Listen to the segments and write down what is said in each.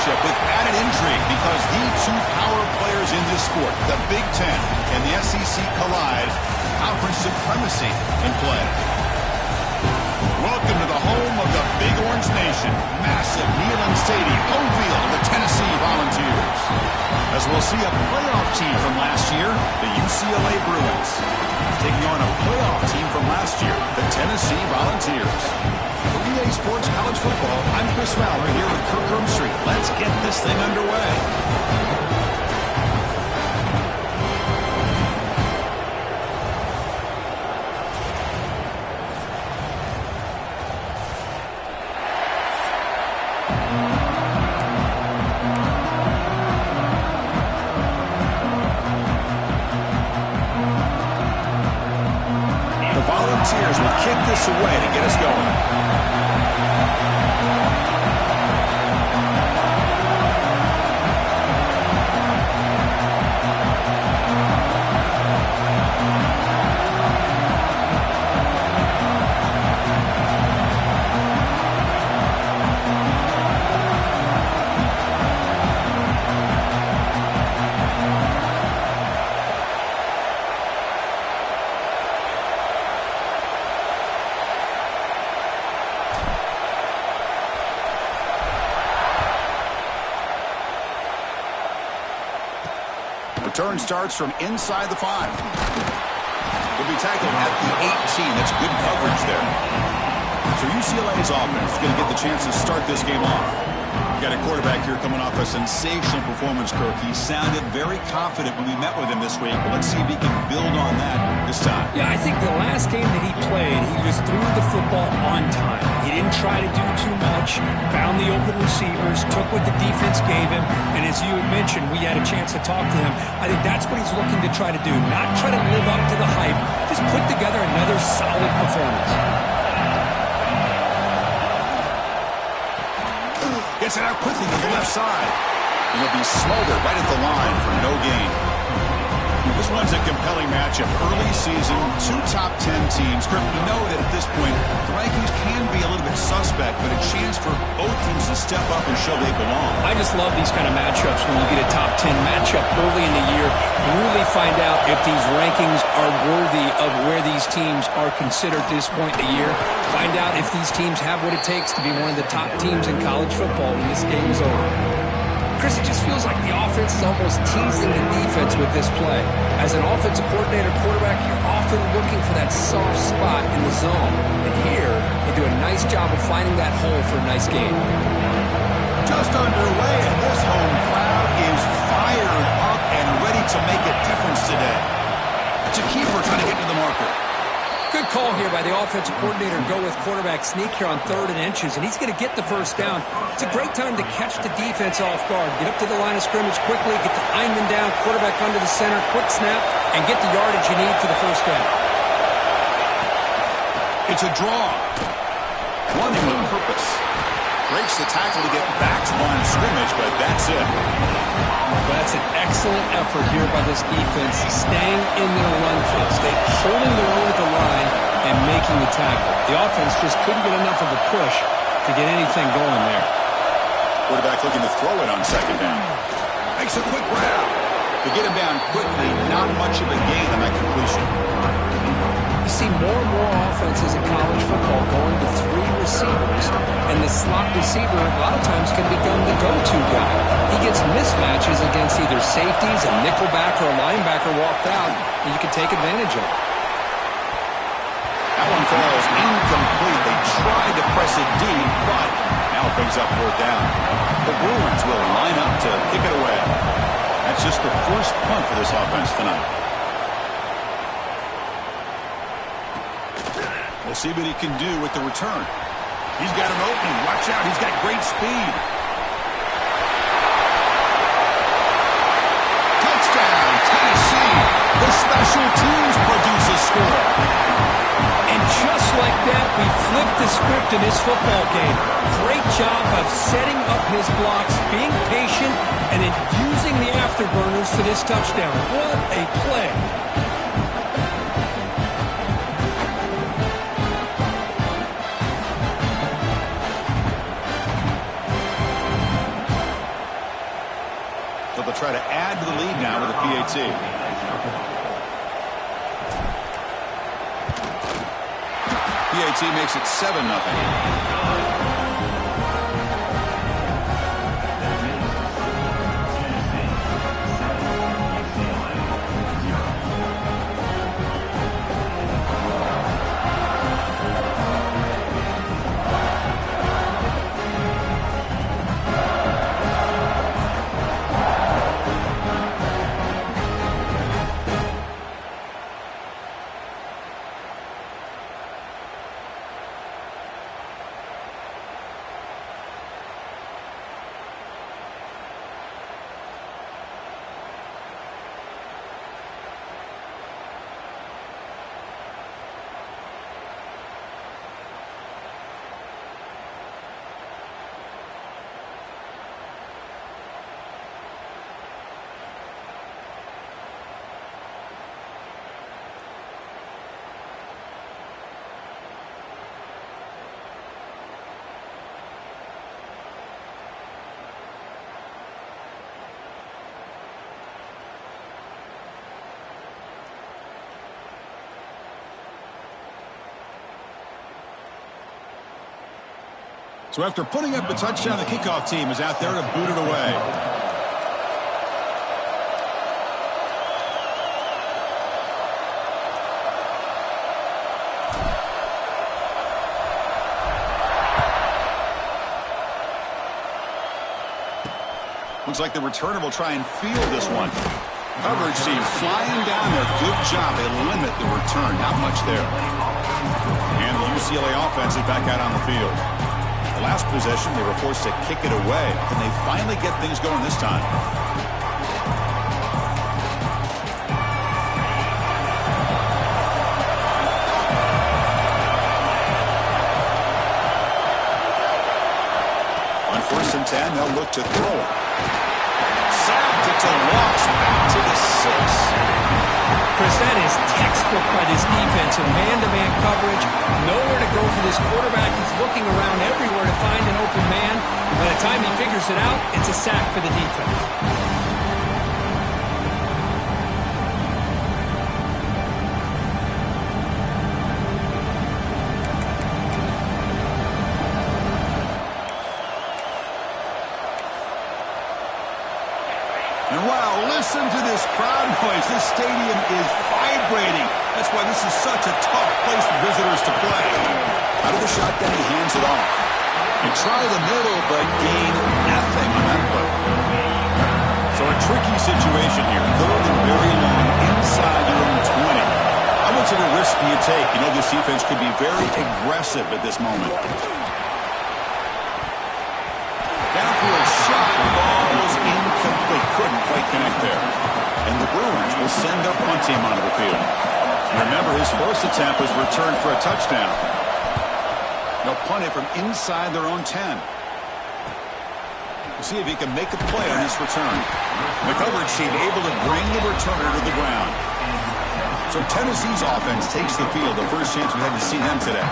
matchup with added intrigue because the two power players in this sport, the Big Ten and the SEC, collide. Conference supremacy in play. Welcome to the home of the Big Orange Nation. Massive Neyland Stadium, home field of the Tennessee Volunteers. As we'll see a playoff team from last year, the UCLA Bruins, taking on a playoff team from last year, the Tennessee Volunteers. For EA Sports College Football, I'm Chris Fowler here with Kirk Herbstreit. Let's get this thing underway. Volunteers will kick this away to get us going. Return starts from inside the 5. Will be tackled at the 18. That's good coverage there. So UCLA's offense is going to get the chance to start this game off. We've got a quarterback here coming off a sensational performance, Kirk. He sounded very confident when we met with him this week. But let's see if he can build on that this time. Yeah, I think the last game that he played, he just threw the football on time. He didn't try to do too much, found the open receivers, took what the defense gave him, and as you had mentioned, we had a chance to talk to him. I think that's what he's looking to try to do, not try to live up to the hype, just put together another solid performance. Gets it out quickly to the left side. And he'll be smothered right at the line for no gain. This one's a compelling matchup. Early season, 2 top 10 teams. Kirk, we know that at this point, the rankings can be a little bit suspect, but a chance for both teams to step up and show they belong. I just love these kind of matchups when you get a top 10 matchup early in the year. Really find out if these rankings are worthy of where these teams are considered at this point in the year. Find out if these teams have what it takes to be one of the top teams in college football when this game is over. Chris, it just feels like the offense is almost teasing the defense with this play. As an offensive coordinator quarterback, you're often looking for that soft spot in the zone. And here, they do a nice job of finding that hole for a nice game. Just underway, and this home crowd is fired up and ready to make a difference today. It's a keeper trying to get to the marker. Good call here by the offensive coordinator. Go with quarterback sneak here on 3rd and inches, and he's going to get the first down. It's a great time to catch the defense off guard. Get up to the line of scrimmage quickly, get the lineman down, quarterback under the center, quick snap, and get the yardage you need for the first down. It's a draw. Running with purpose. Breaks the tackle to get back to the line of scrimmage, but that's it. That's an excellent effort here by this defense, staying in their run fit, holding their own at the line and making the tackle. The offense just couldn't get enough of a push to get anything going there. Quarterback looking to throw it on 2nd down. Makes a quick grab. To get him down quickly, not much of a gain on that completion. You see more and more offenses in college football going to 3 receivers, and the slot receiver a lot of times can become the go-to guy. He gets mismatches against either safeties, a nickelback, or a linebacker walked out, and you can take advantage of it. That one falls incomplete. They tried to press it deep, but now it brings up 4th down. The Bruins will line up to kick it away. That's just the first punt for this offense tonight. We'll see what he can do with the return. He's got an opening. Watch out. He's got great speed. Touchdown, Tennessee. The special teams produce a score. And just like that, we flipped the script in this football game. Great job of setting up his blocks, being patient, and then using the afterburners for this touchdown. What a play. They'll try to add to the lead now with a PAT. PAT makes it 7-0. So after putting up a touchdown, the kickoff team is out there to boot it away. Looks like the returner will try and field this one. Coverage team flying down there. Good job. They limit the return. Not much there. And the UCLA offense is back out on the field. Last possession, they were forced to kick it away. Can they finally get things going this time? On 1st and 10, they'll look to throw it. Sacked. It's a loss back to the 6. Chris, that is textbook by this defense in man-to-man coverage. Nowhere to go for this quarterback. He's looking around everywhere to find an open man. By the time he figures it out, it's a sack for the defense. And wow, listen to this crowd noise. This stadium is vibrating. That's why this is such a tough place for visitors to play. Out of the shotgun, he hands it off. And try the middle, but gain nothing on that play. So a tricky situation here. 3rd and very long inside your own 20. How much of a risk do you take? You know this defense could be very aggressive at this moment. Downfield shot falls incomplete. Couldn't quite connect there. And the Bruins will send their punt team onto the field. Remember, his first attempt was returned for a touchdown. They'll punt it from inside their own 10. We'll see if he can make a play on this return. The coverage team able to bring the returner to the ground. So Tennessee's offense takes the field. The first chance we had to see them today.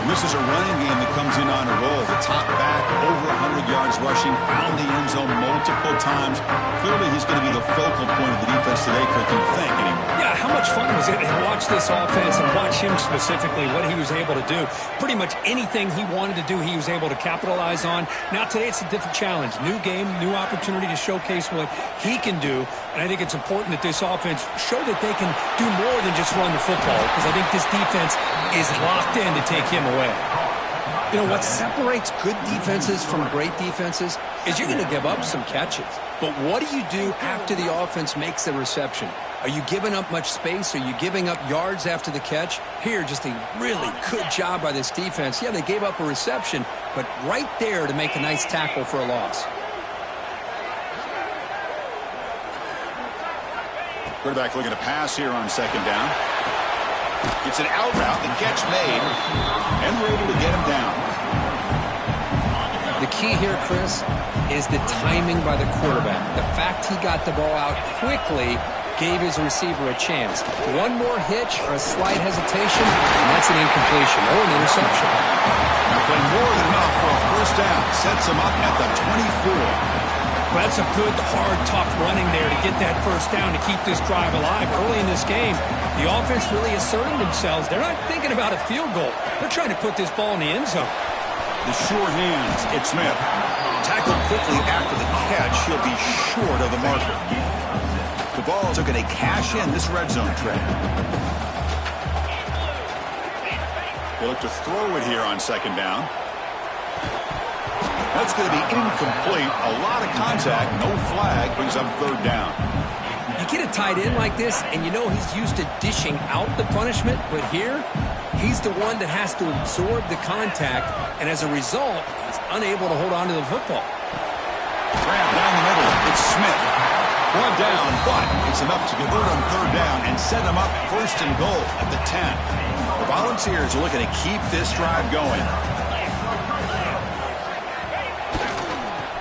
And this is a running game that comes in on a roll. The top back, over 100 yards rushing, found the end zone multiple times. Clearly, he's going to be the focal point of the defense today, Kirk, you think, anymore. Yeah, how much fun was it to watch this offense and watch him specifically, what he was able to do. Pretty much anything he wanted to do, he was able to capitalize on. Now, today, it's a different challenge. New game, new opportunity to showcase what he can do. And I think it's important that this offense show that they can do more than just run the football, because I think this defense is locked in to take him away. You know, what separates good defenses from great defenses is you're going to give up some catches. But what do you do after the offense makes the reception? Are you giving up much space? Are you giving up yards after the catch? Here, just a really good job by this defense. Yeah, they gave up a reception, but right there to make a nice tackle for a loss. Quarterback looking to pass here on 2nd down. It's an out route, the catch made, and we're able to get him down. The key here, Chris, is the timing by the quarterback. The fact he got the ball out quickly gave his receiver a chance. One more hitch or a slight hesitation, and that's an incompletion or an interception. Now playing more than enough for a 1st down. Sets him up at the 24. Well, that's a good, hard, tough running there to get that first down to keep this drive alive. Early in this game, the offense really asserting themselves. They're not thinking about a field goal. They're trying to put this ball in the end zone. The sure hands, it's Smith. Tackled quickly after the catch. He'll be short of the marker. The Vols are going to cash in this red zone trap. They look to throw it here on second down. That's going to be incomplete. A lot of contact. No flag. Brings up third down. You get a tight end like this, and you know he's used to dishing out the punishment, but here, he's the one that has to absorb the contact, and as a result, he's unable to hold on to the football. Grab down the middle. It's Smith. One down, but it's enough to convert on third down and set them up first and goal at the 10. The Volunteers are looking to keep this drive going.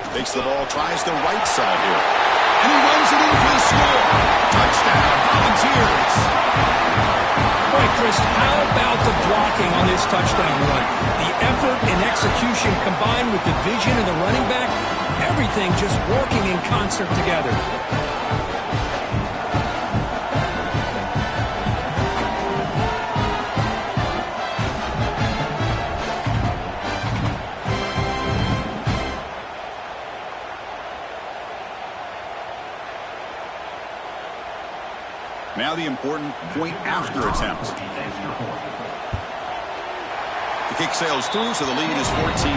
Takes the ball, tries the right side here. And he runs it in for the score. Touchdown, Volunteers. Boy, Chris, how about the blocking on this touchdown run? The effort and execution combined with the vision of the running back, everything just working in concert together. Now the important point after attempt. The kick sails through, so the lead is 14-0.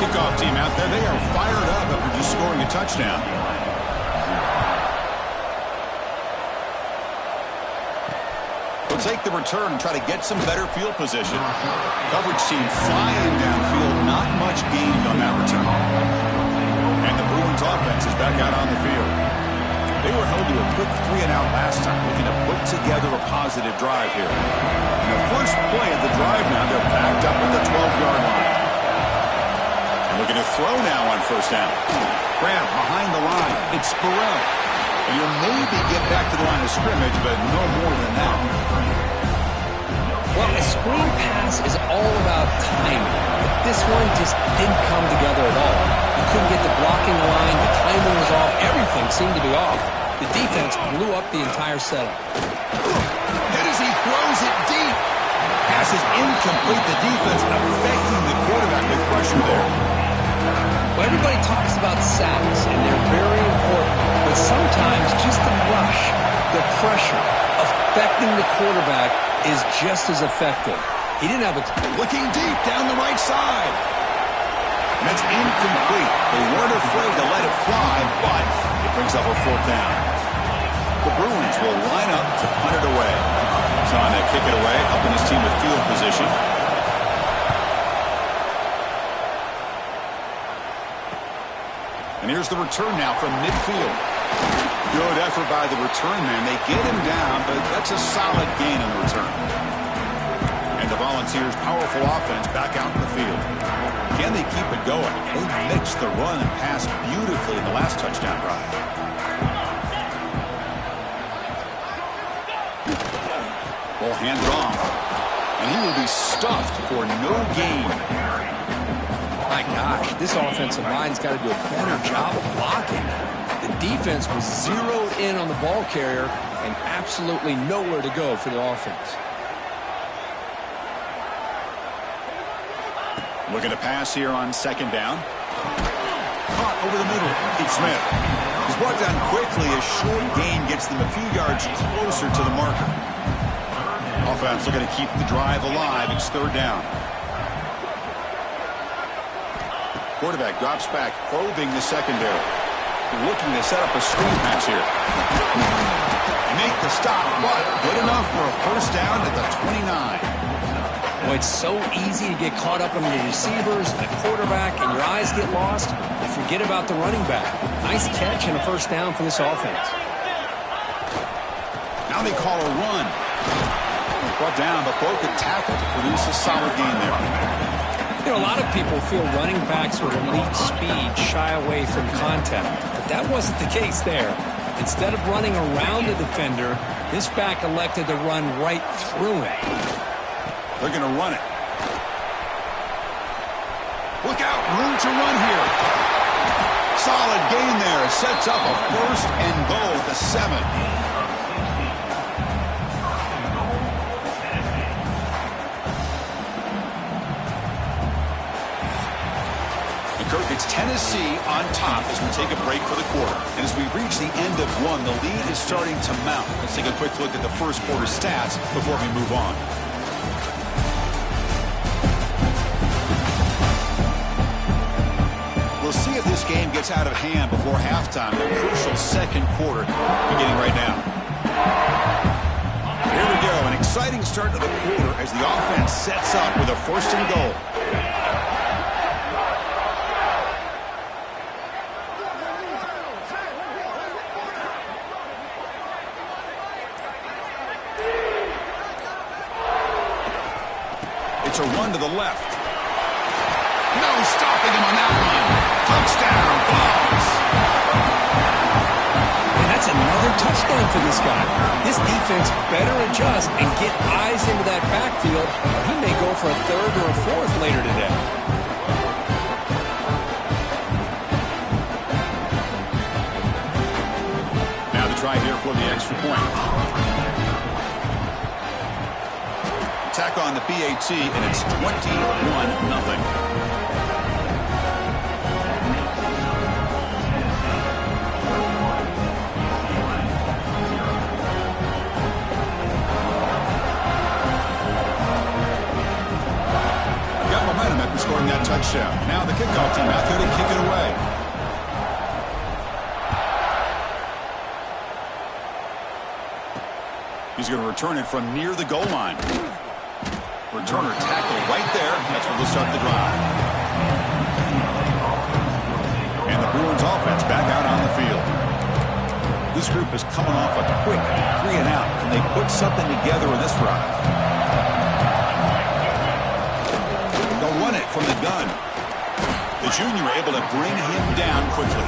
Kickoff team out there. They are fired up after just scoring a touchdown. They'll take the return and try to get some better field position. Coverage team flying downfield. Not much gained on that return. And the Bruins offense is back out on the field. They were held to a quick 3-and-out last time, looking to put together a positive drive here. In the first play of the drive now, they're backed up at the 12-yard line. And looking to throw now on first down. Grab behind the line. It's Burrell. And he'll maybe get back to the line of scrimmage, but no more than that. Well, a screen pass is all about timing. But this one just didn't come together at all. You couldn't get the blocking line, the timing was off, everything seemed to be off. The defense blew up the entire setup. And as he throws it deep, pass is incomplete. The defense affecting the quarterback with pressure there. Well, everybody talks about sacks, and they're very important. But sometimes just the rush, the pressure, affecting the quarterback is just as effective. He didn't have a... Looking deep down the right side. And that's incomplete. They weren't afraid to let it fly, but it brings up a fourth down. The Bruins will line up to punt it away. Time to kick it away, helping his team with field position. And here's the return now from midfield. Good effort by the return man. They get him down, but that's a solid gain on the return. And the Volunteers' powerful offense back out in the field. Can they keep it going? They mixed the run and pass beautifully in the last touchdown drive. Ball handed off. And he will be stuffed for no gain. My gosh, this offensive line's got to do a better job of blocking. The defense was zeroed in on the ball carrier and absolutely nowhere to go for the offense. Looking to pass here on second down. Caught over the middle. It's Smith. He's brought down quickly. A short gain gets them a few yards closer to the marker. Offense looking to keep the drive alive. It's third down. Quarterback drops back, probing the secondary. Looking to set up a screen pass here. Make the stop, but good enough for a first down at the 29. Well, it's so easy to get caught up on the receivers, the quarterback, and your eyes get lost. You forget about the running back. Nice catch and a first down for this offense. Now they call a run. Brought down, but broke a tackle to produce a solid gain there. You know, a lot of people feel running backs with elite speed shy away from contact, but that wasn't the case there. Instead of running around the defender, this back elected to run right through him. They're going to run it. Look out, room to run here. Solid gain there. Sets up a first and goal at the 7. Kirk, it's Tennessee on top as we take a break for the quarter. And as we reach the end of one, the lead is starting to mount. Let's take a quick look at the first quarter stats before we move on. We'll see if this game gets out of hand before halftime. The crucial second quarter beginning right now. Here we go. An exciting start to the quarter as the offense sets up with a first and goal. It's a run to the left. No stopping him on that one. Touchdown, Bucs. And that's another touchdown for this guy. This defense better adjust and get eyes into that backfield, or he may go for a third or a fourth later today. Now the try here for the extra point. Attack on the PAT, and it's 21-0. Got momentum after scoring that touchdown. Now the kickoff team out there to kick it away. He's going to return it from near the goal line. Returner tackle right there. That's where they'll start the drive. And the Bruins offense back out on the field. This group is coming off a quick 3-and-out. Can they put something together in this drive? They'll run it from the gun. The junior able to bring him down quickly.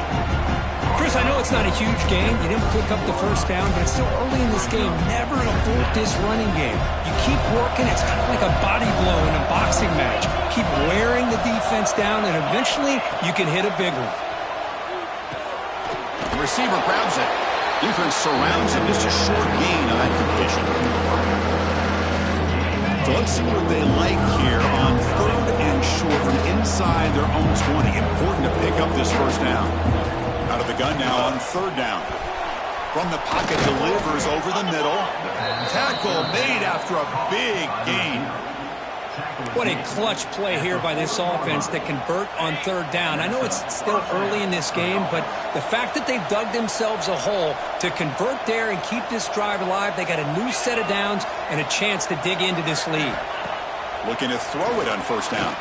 Chris, I know it's not a huge game. You didn't pick up the first down, but it's still early in this game. Never abort this running game. You keep working. It's kind of like a body blow in a boxing match. Keep wearing the defense down, and eventually you can hit a big one. The receiver grabs it. Defense surrounds him. Just a short gain on that completion. So let's see what they like here on 3rd and short from inside their own 20. Important to pick up this first down. Out of the gun now on 3rd down. From the pocket, delivers over the middle. Tackle made after a big gain. What a clutch play here by this offense to convert on 3rd down. I know it's still early in this game, but the fact that they've dug themselves a hole to convert there and keep this drive alive, they got a new set of downs and a chance to dig into this lead. Looking to throw it on 1st down.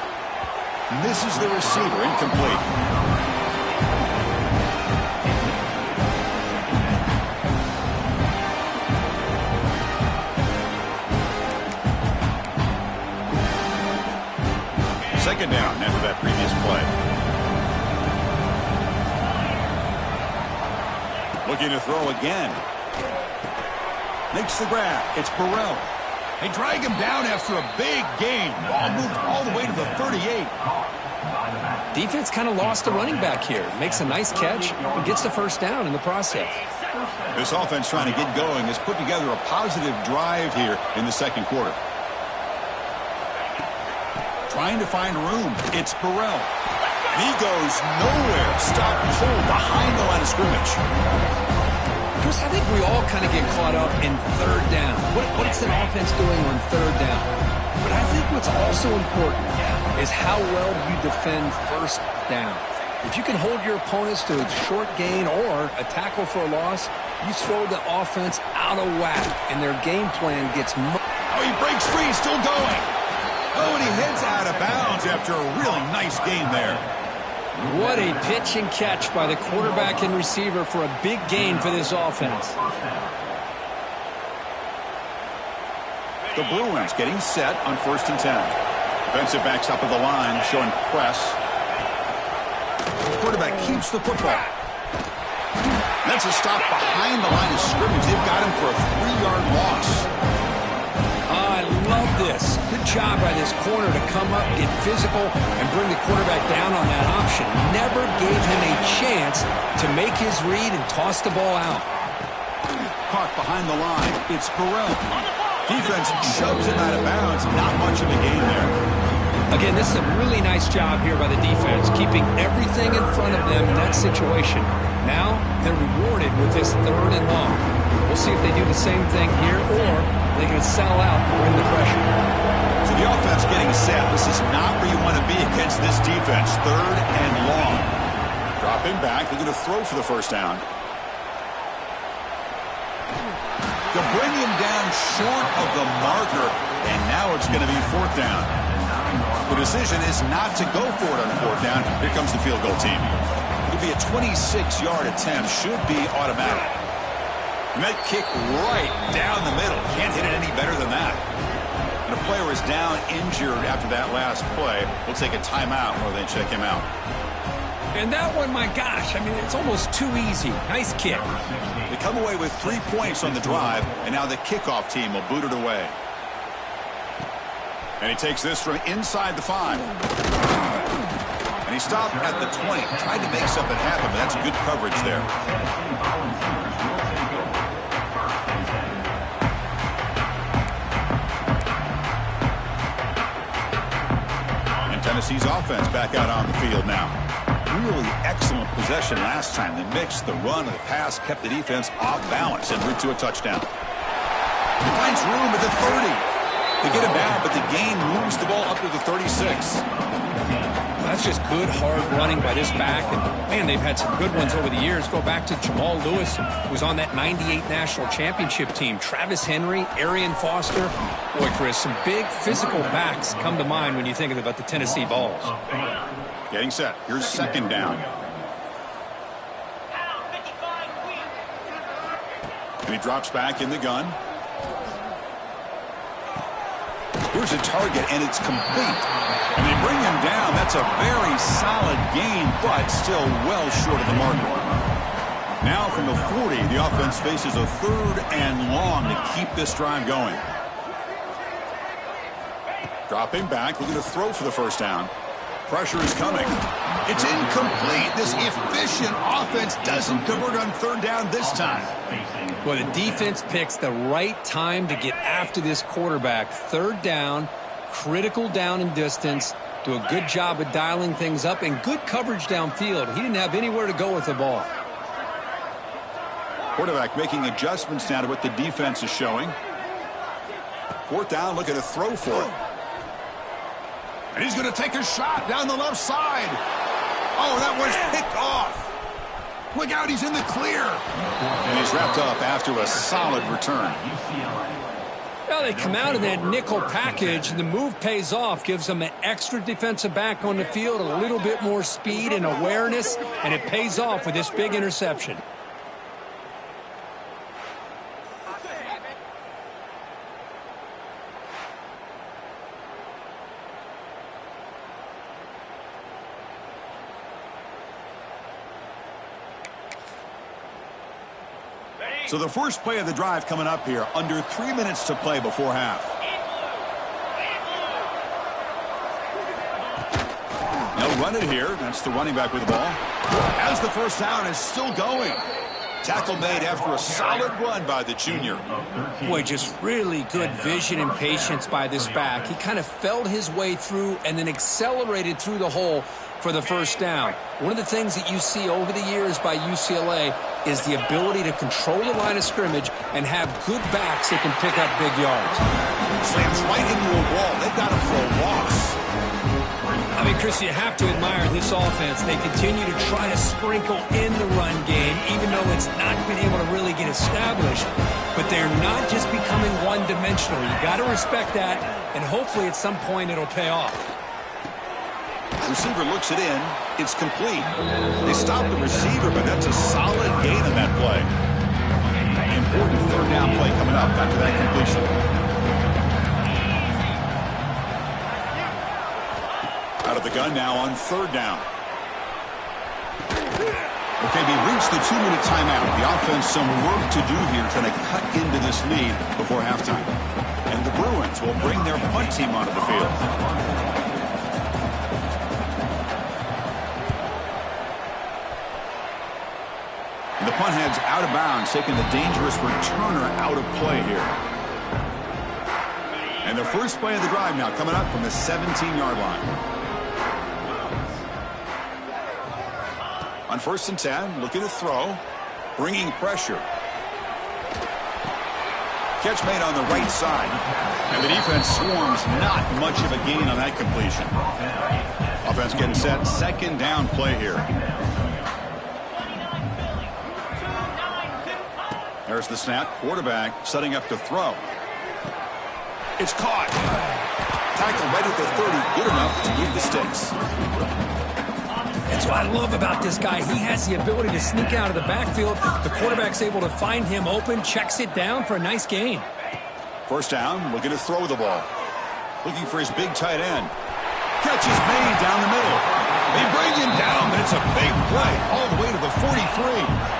Misses the receiver, incomplete. Second down after that previous play. Looking to throw again. Makes the grab. It's Burrell. They drag him down after a big gain. Ball moved all the way to the 38. Defense kind of lost the running back here. Makes a nice catch and gets the first down in the process. This offense trying to get going has put together a positive drive here in the second quarter. Trying to find room. It's Burrell. And he goes nowhere. Stop cold behind the line of scrimmage. Chris, I think we all kind of get caught up in 3rd down. What's an offense doing on 3rd down? But I think what's also important is how well you defend 1st down. If you can hold your opponents to a short gain or a tackle for a loss, you throw the offense out of whack, and their game plan gets... Oh, he breaks free. Still going. Oh, and he heads out of bounds after a really nice game there. What a pitch and catch by the quarterback and receiver for a big gain for this offense. The Bruins getting set on 1st and 10. Defensive backs up of the line showing press. The quarterback keeps the football. That's a stop behind the line of scrimmage. They've got him for a 3-yard loss. I love this. The job by this corner to come up, get physical, and bring the quarterback down on that option. Never gave him a chance to make his read and toss the ball out. Caught behind the line. It's Burrell. Defense shoves him out of bounds. Not much of a gain there. Again, this is a really nice job here by the defense, keeping everything in front of them in that situation. Now they're rewarded with this 3rd and long. We'll see if they do the same thing here, or they're going to settle out and bring the pressure. So the offense getting set. This is not where you want to be against this defense. 3rd and long. Dropping back. They're going to throw for the first down. To bring him down short of the marker, and now it's going to be 4th down. The decision is not to go for it on 4th down. Here comes the field goal team. It'll be a 26-yard attempt. Should be automatic. And that kick right down the middle. Can't hit it any better than that. And a player is down injured after that last play. We'll take a timeout while they check him out. And that one, my gosh, I mean, it's almost too easy. Nice kick. They come away with 3 points on the drive, and now the kickoff team will boot it away. And he takes this from inside the 5. And he stopped at the 20. Tried to make something happen, but that's good coverage there. And Tennessee's offense back out on the field now. Really excellent possession last time. They mixed the run and the pass, kept the defense off balance en route to a touchdown. He finds room at the 30. They get him down, but the gain moves the ball up to the 36. That's just good, hard running by this back. And, man, they've had some good ones over the years. Go back to Jamal Lewis, who was on that 98 National Championship team. Travis Henry, Arian Foster. Boy, Chris, some big physical backs come to mind when you think about the Tennessee Vols. Getting set. Here's 2nd down. And he drops back in the gun. Here's a target, and it's complete. And they bring him down. That's a very solid gain, but still well short of the marker. Now from the 40, the offense faces a 3rd and long to keep this drive going. Dropping back, looking to throw for the first down. Pressure is coming. It's incomplete. This efficient offense doesn't convert on 3rd down this time. Well, the defense picks the right time to get after this quarterback. 3rd down, critical down and distance. Do a good job of dialing things up and good coverage downfield. He didn't have anywhere to go with the ball. Quarterback making adjustments now to what the defense is showing. 4th down, looking to throw for it. And he's going to take a shot down the left side. Oh, that was picked off. Look out, he's in the clear. And he's wrapped up after a solid return. Well, they come out of that nickel package, and the move pays off, gives them an extra defensive back on the field, a little bit more speed and awareness, and it pays off with this big interception. So the first play of the drive coming up here, under 3 minutes to play before half. They'll run it here. That's the running back with the ball. As the first down is still going. Tackle made after a solid run by the junior. Boy, just really good vision and patience by this back. He kind of felt his way through and then accelerated through the hole for the first down. One of the things that you see over the years by UCLA is the ability to control the line of scrimmage and have good backs that can pick up big yards. Slams right into a wall. They've got him for a loss. I mean, Chris, you have to admire this offense. They continue to try to sprinkle in the run game, even though it's not been able to really get established. But they're not just becoming one-dimensional. You got to respect that, and hopefully at some point it'll pay off. Receiver looks it in. It's complete. They stop the receiver, but that's a solid gain on that play. Important 3rd down play coming up after that completion. Out of the gun now on 3rd down. Okay, we reached the 2-minute timeout. The offense some work to do here, trying to cut into this lead before halftime. And the Bruins will bring their punt team onto the field. And the punt heads out of bounds, taking the dangerous returner out of play here. And the first play of the drive now coming up from the 17-yard line. On 1st and 10, looking to throw, bringing pressure. Catch made on the right side. And the defense swarms, not much of a gain on that completion. Offense getting set, 2nd down play here. There's the snap, quarterback setting up to throw. It's caught. Tackle right at the 30, good enough to move the sticks. That's what I love about this guy. He has the ability to sneak out of the backfield. The quarterback's able to find him open, checks it down for a nice gain. 1st down, looking to throw the ball. Looking for his big tight end. Catch is made down the middle. They bring him down, but it's a big play all the way to the 43.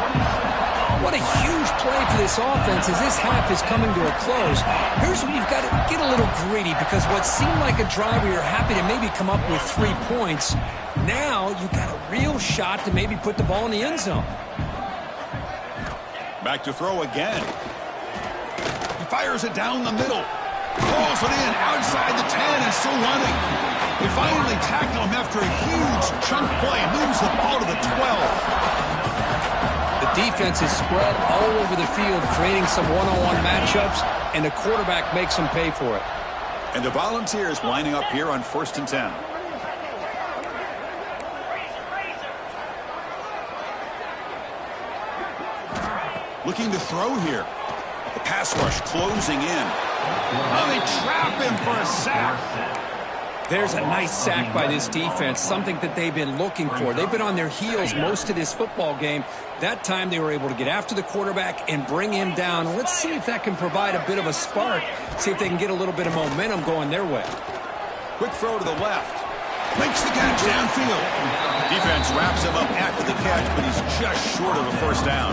What a huge play for this offense as this half is coming to a close. Here's where you've got to get a little greedy, because what seemed like a drive where you're happy to maybe come up with 3 points, now you've got a real shot to maybe put the ball in the end zone. Back to throw again. He fires it down the middle. Pulls it in outside the 10 and still running. They finally tackle him after a huge chunk play. Moves the ball to the 12. The defense is spread all over the field, creating some one-on-one matchups, and the quarterback makes them pay for it. And the Volunteers lining up here on 1st and 10. Looking to throw here. The pass rush closing in. Oh, they trap him for a sack. There's a nice sack by this defense, something that they've been looking for. They've been on their heels most of this football game. That time they were able to get after the quarterback and bring him down. Let's see if that can provide a bit of a spark, see if they can get a little bit of momentum going their way. Quick throw to the left. Makes the catch downfield. Defense wraps him up after the catch, but he's just short of a 1st down.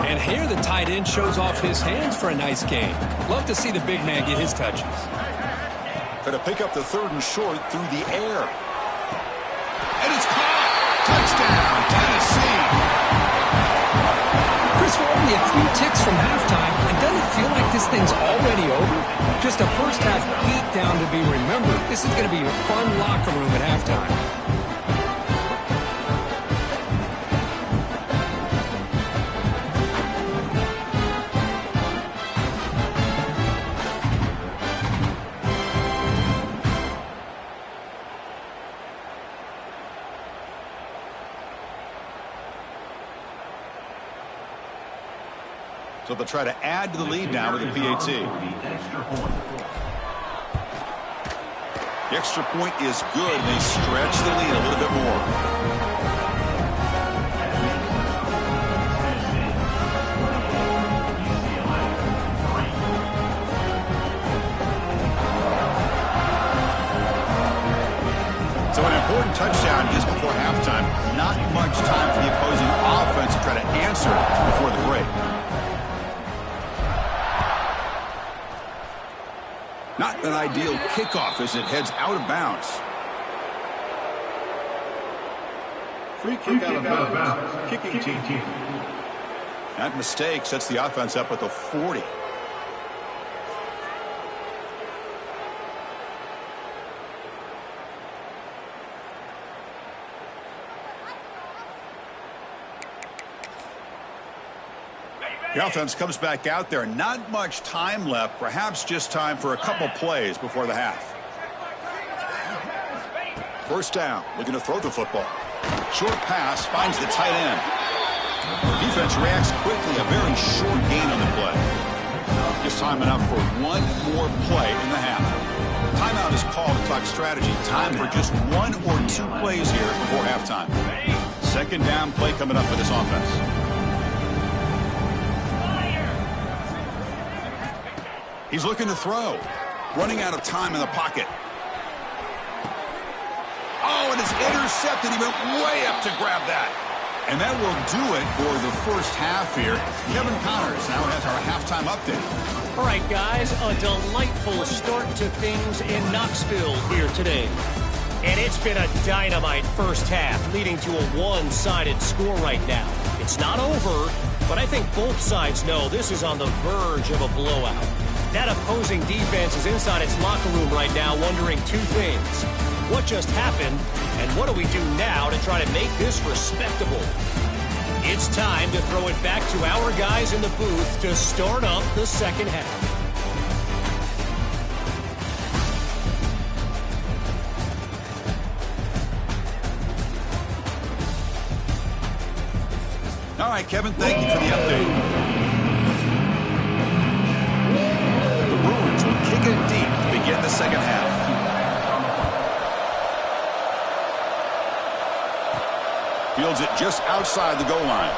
And here the tight end shows off his hands for a nice gain. Love to see the big man get his touches. Going to pick up the 3rd and short through the air. And it's caught! Touchdown, Tennessee! Chris, we're only a few ticks from halftime, and doesn't it feel like this thing's already over? Just a first half beatdown to be remembered. This is going to be a fun locker room at halftime. So they'll try to add to the lead now with a PAT. The extra point is good. They stretch the lead a little bit more. So an important touchdown just before halftime. Not much time for the opposing offense to try to answer before the break. Not an ideal kickoff as it heads out of bounds. Free kick out of bounds. Kicking team. That mistake sets the offense up at the 40. The offense comes back out there. Not much time left. Perhaps just time for a couple plays before the half. 1st down. Looking to throw the football. Short pass finds the tight end. The defense reacts quickly. A very short gain on the play. Just time enough for one more play in the half. Timeout is called to talk strategy. Time for just 1 or 2 plays here before halftime. 2nd down play coming up for this offense. He's looking to throw. Running out of time in the pocket. Oh, and it's intercepted. He went way up to grab that. And that will do it for the first half here. Kevin Connors now has our halftime update. All right, guys, a delightful start to things in Knoxville here today. And it's been a dynamite first half, leading to a one-sided score right now. It's not over, but I think both sides know this is on the verge of a blowout. That opposing defense is inside its locker room right now wondering two things. What just happened, and what do we do now to try to make this respectable? It's time to throw it back to our guys in the booth to start up the second half. All right, Kevin, thank you for the update. The Bruins will kick it deep to begin the second half. Fields it just outside the goal line.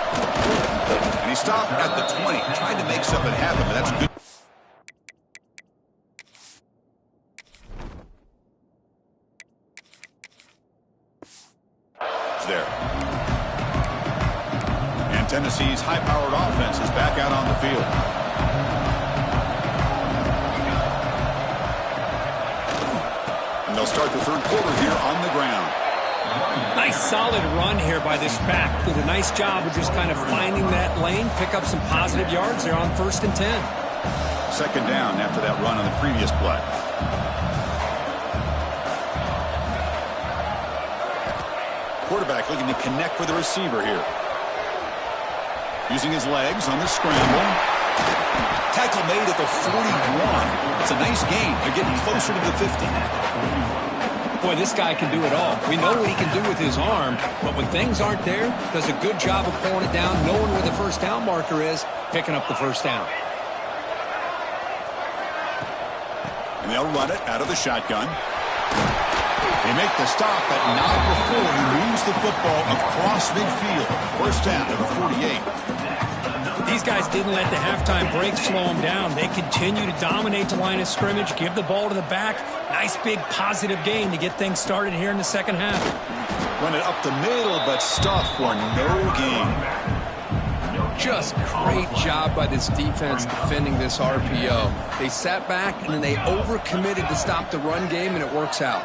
And he stopped at the 20. Tried to make something happen, but that's good. There. And Tennessee's high-powered offense is back out on the field. And they'll start the third quarter here on the ground. Nice solid run here by this back. Did a nice job of just kind of finding that lane, pick up some positive yards there on 1st and 10. Second down after that run on the previous play. Quarterback looking to connect with the receiver here. Using his legs on the scramble. Tackle made at the 41. It's a nice gain. They're getting closer to the 50. Boy, this guy can do it all. We know what he can do with his arm, but when things aren't there, does a good job of pulling it down, knowing where the first down marker is, picking up the first down. And they'll run it out of the shotgun. They make the stop, but not before he moves the football across midfield. First down to the 48. These guys didn't let the halftime break slow them down. They continue to dominate the line of scrimmage, give the ball to the back. Nice big positive gain to get things started here in the second half. Run it up the middle, but stuffed for no gain. Just great job by this defense defending this RPO. They sat back and then they overcommitted to stop the run game, and it works out.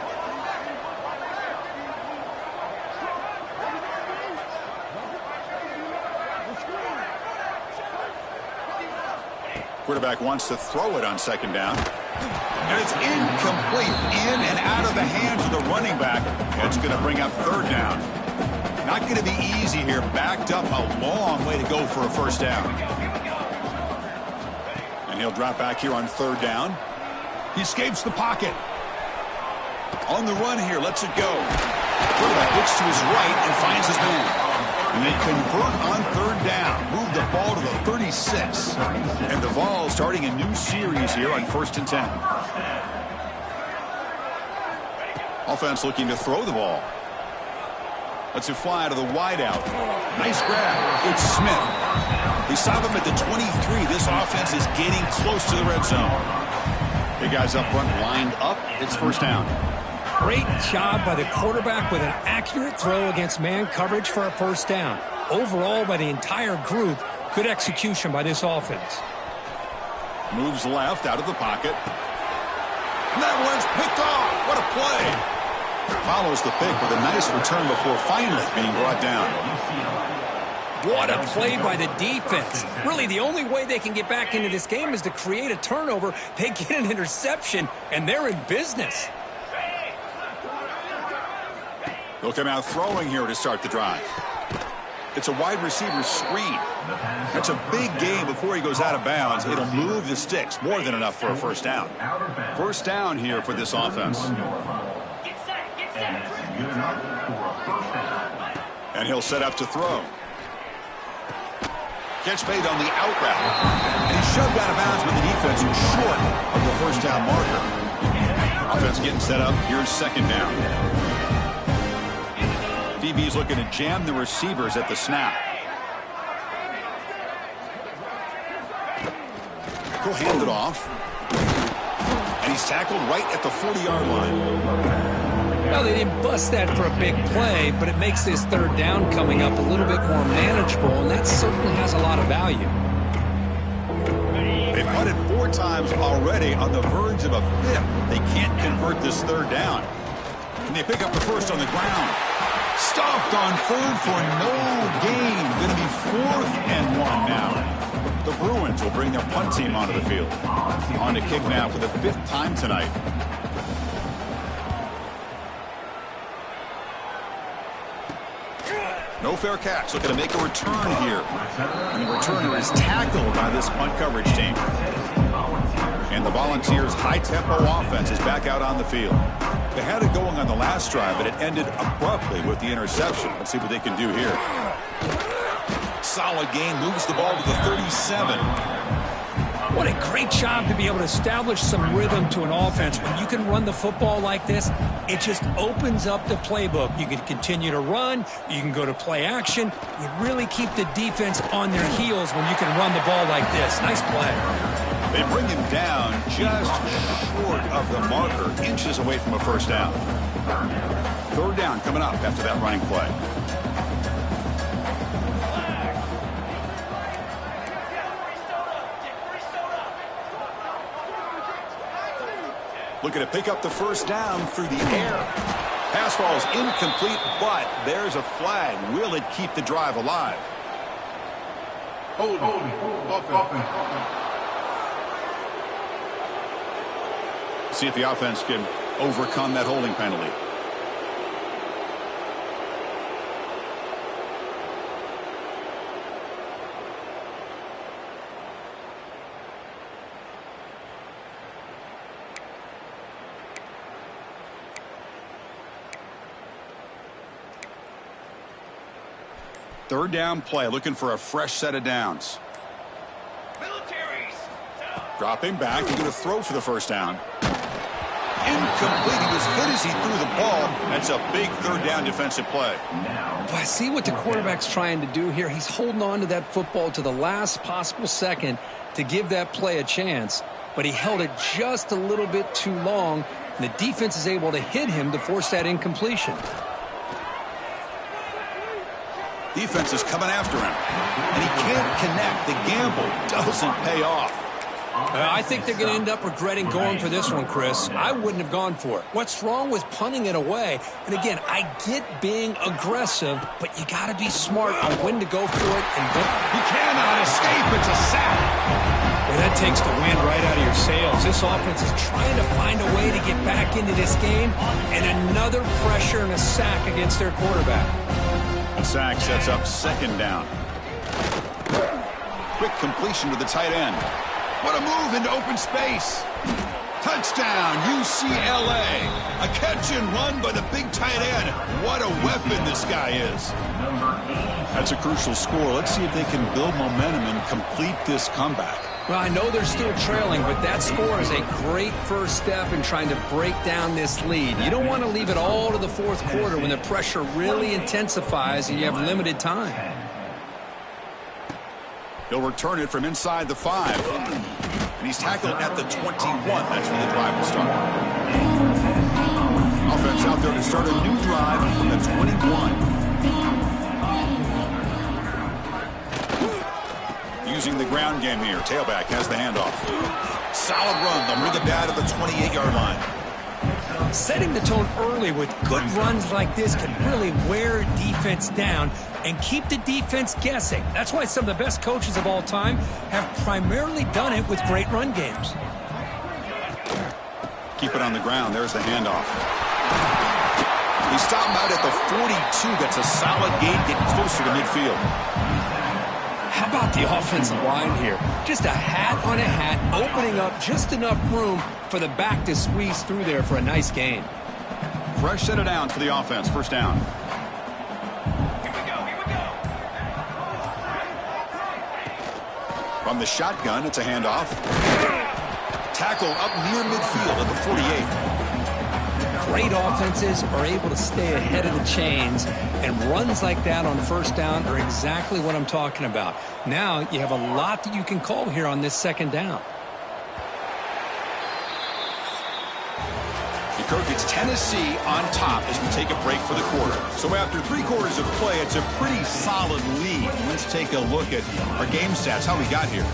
Quarterback wants to throw it on second down. And it's incomplete. In and out of the hands of the running back. It's going to bring up third down. Not going to be easy here. Backed up a long way to go for a first down. And he'll drop back here on third down. He escapes the pocket. On the run here. Lets it go. Quarterback looks to his right and finds his man. And they convert on third down. Move the ball to the 36. And the Vols starting a new series here on 1st and 10. Offense looking to throw the ball. Lets it fly to the wideout. Nice grab. It's Smith. They stop him at the 23. This offense is getting close to the red zone. Big guys up front lined up. It's first down. Great job by the quarterback with an accurate throw against man coverage for a first down. Overall, by the entire group, good execution by this offense. Moves left out of the pocket. And that one's picked off. What a play. Follows the pick with a nice return before finally being brought down. What a play by the defense. Really, the only way they can get back into this game is to create a turnover. They get an interception, and they're in business. They'll come out throwing here to start the drive. It's a wide receiver screen. That's a big gain before he goes out of bounds. It'll move the sticks. More than enough for a first down. First down here for this offense. And he'll set up to throw. Catch made on the out route. And he's shoved out of bounds with the defense who's short of the first down marker. Offense getting set up. Here's second down. DB's looking to jam the receivers at the snap. He'll hand it off. And he's tackled right at the 40-yard line. Well, they didn't bust that for a big play, but it makes this third down coming up a little bit more manageable, and that certainly has a lot of value. They've punted 4 times already, on the verge of a 5th. They can't convert this third down. Can they pick up the first on the ground? Stopped on 3rd for no gain. Going to be 4th and 1 now. The Bruins will bring their punt team onto the field. On to kick now for the 5th time tonight. No fair catch. Looking to make a return here. And the returner is tackled by this punt coverage team. And the Volunteers' high-tempo offense is back out on the field. They had it going on the last drive, but it ended abruptly with the interception. Let's see what they can do here. Solid gain, moves the ball to the 37. What a great job to be able to establish some rhythm to an offense. When you can run the football like this, it just opens up the playbook. You can continue to run. You can go to play action. You really keep the defense on their heels when you can run the ball like this. Nice play. They bring him down just short of the marker, inches away from a first down. 3rd down coming up after that running play. Looking to pick up the first down through the air. Pass ball is incomplete, but there's a flag. Will it keep the drive alive? Hold. See if the offense can overcome that holding penalty. Third down play, looking for a fresh set of downs. Dropping back, he's going to throw for the first down. Incomplete. He was hit as he threw the ball. That's a big 3rd down defensive play. Well, I see what the quarterback's trying to do here. He's holding on to that football to the last possible second to give that play a chance, but he held it just a little bit too long, and the defense is able to hit him to force that incompletion. Defense is coming after him, and he can't connect. The gamble doesn't pay off. I think they're going to end up regretting going for this one, Chris. I wouldn't have gone for it. What's wrong with punting it away? And again, I get being aggressive, but you got to be smart on when to go for it. And he cannot escape. It's a sack. Well, that takes the wind right out of your sails. This offense is trying to find a way to get back into this game, and another pressure and a sack against their quarterback. A sack sets up 2nd down. Quick completion to the tight end. What a move into open space. Touchdown, UCLA. A catch and run by the big tight end. What a weapon this guy is. That's a crucial score. Let's see if they can build momentum and complete this comeback. Well, I know they're still trailing, but that score is a great first step in trying to break down this lead. You don't want to leave it all to the 4th quarter when the pressure really intensifies and you have limited time. He'll return it from inside the 5. And he's tackled at the 21. That's where the drive will start. Offense out there to start a new drive from the 21. Using the ground game here. Tailback has the handoff. Solid run. They'll bring it down to the 28-yard line. Setting the tone early with good runs like this can really wear defense down and keep the defense guessing. That's why some of the best coaches of all time have primarily done it with great run games. Keep it on the ground. There's the handoff. He stopped out at the 42. That's a solid gain, getting closer to midfield. How about the offensive line here? Just a hat on a hat, opening up just enough room for the back to squeeze through there for a nice gain. Fresh set of downs for the offense. First down. From the shotgun, it's a handoff. Tackle up near midfield at the 48. Great offenses are able to stay ahead of the chains, and runs like that on first down are exactly what I'm talking about. Now you have a lot that you can call here on this 2nd down. He Kirk, it's Tennessee on top as we take a break for the quarter. So after 3 quarters of play, it's a pretty solid lead. Let's take a look at our game stats, how we got here.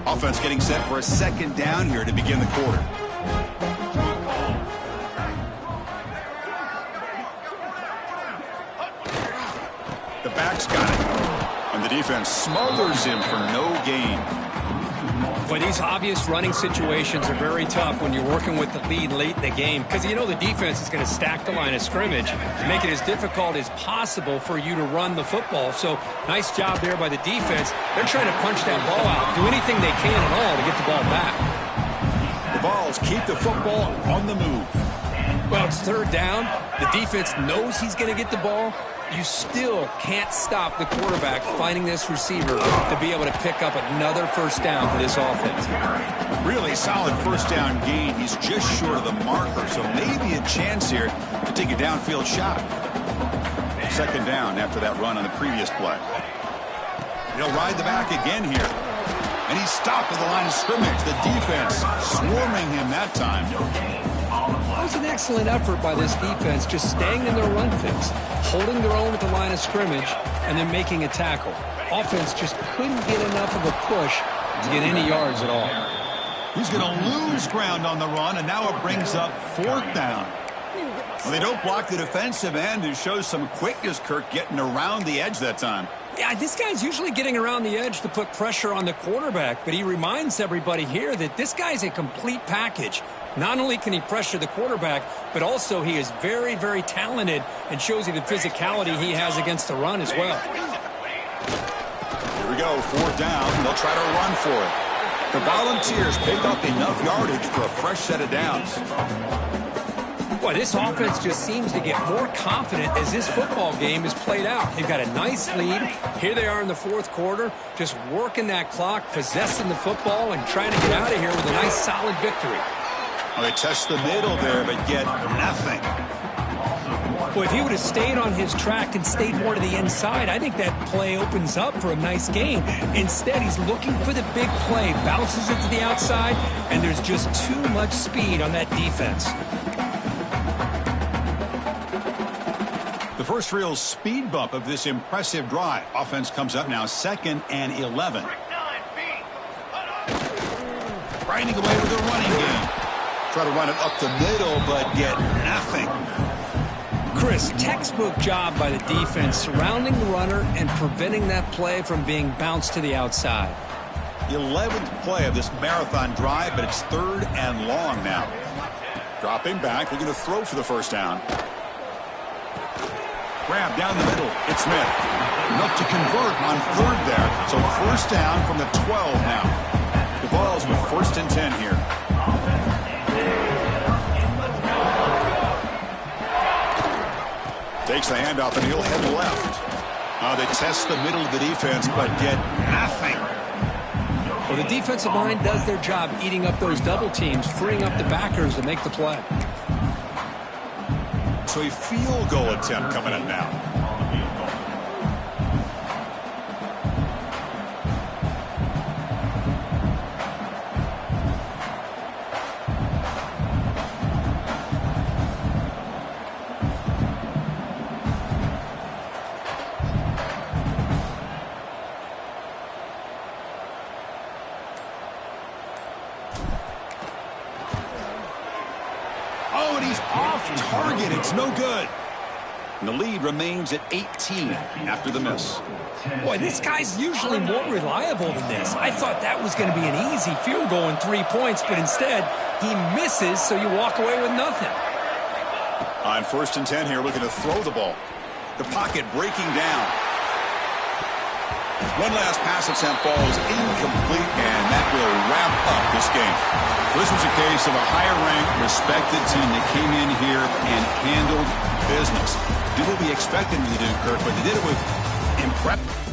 Offense getting set for a second down here to begin the quarter. The back's got it. And the defense smothers him for no gain. Boy, these obvious running situations are very tough when you're working with the lead late in the game, because you know the defense is going to stack the line of scrimmage and make it as difficult as possible for you to run the football. So nice job there by the defense. They're trying to punch that ball out, do anything they can at all to get the ball back. The Vols keep the football on the move. Well, it's third down. The defense knows he's going to get the ball. You still can't stop the quarterback finding this receiver to be able to pick up another first down for this offense. Really solid first down gain. He's just short of the marker, so maybe a chance here to take a downfield shot. Second down after that run on the previous play. He'll ride the back again here. And he's stopped at the line of scrimmage. The defense swarming him that time. That was an excellent effort by this defense, just staying in their run fix, holding their own at the line of scrimmage, and then making a tackle. Offense just couldn't get enough of a push to get any yards at all. He's going to lose ground on the run, and now it brings up fourth down. Well, they don't block the defensive end and shows some quickness, Kirk, getting around the edge that time. Yeah, this guy's usually getting around the edge to put pressure on the quarterback, but he reminds everybody here that this guy's a complete package. Not only can he pressure the quarterback, but also he is very, very talented and shows you the physicality he has against the run as well. Here we go, fourth down. They'll try to run for it. The Volunteers picked up enough yardage for a fresh set of downs. Boy, this offense just seems to get more confident as this football game is played out. They've got a nice lead. Here they are in the fourth quarter, just working that clock, possessing the football, and trying to get out of here with a nice, solid victory. Well, they test the middle there, but get nothing. Well, if he would have stayed on his track and stayed more to the inside, I think that play opens up for a nice gain. Instead, he's looking for the big play, bounces it to the outside, and there's just too much speed on that defense. The first real speed bump of this impressive drive. Offense comes up now, 2nd and 11. Grinding away with a running game. Try to run it up the middle, but get nothing. Chris, textbook job by the defense surrounding the runner and preventing that play from being bounced to the outside. The 11th play of this marathon drive, but it's 3rd and long now. Dropping back, looking to throw for the first down. Grab down the middle. It's Smith. Enough to convert on 3rd there. So first down from the 12 now. The Vols with 1st and 10 here. Takes the handoff and he'll head left. They test the middle of the defense, but get nothing. Well, the defensive line does their job eating up those double teams, freeing up the backers to make the play. So a field goal attempt coming up now. Oh, and he's off target. It's no good. And the lead remains at 18 after the miss. Boy, this guy's usually more reliable than this. I thought that was going to be an easy field goal and 3 points, but instead he misses, so you walk away with nothing. On 1st and 10 here, looking to throw the ball. The pocket breaking down. One last pass attempt falls incomplete, and that will wrap up this game. This was a case of a higher-ranked, respected team that came in here and handled business. Did what we expected them to do, Kirk, but they did it with impressive.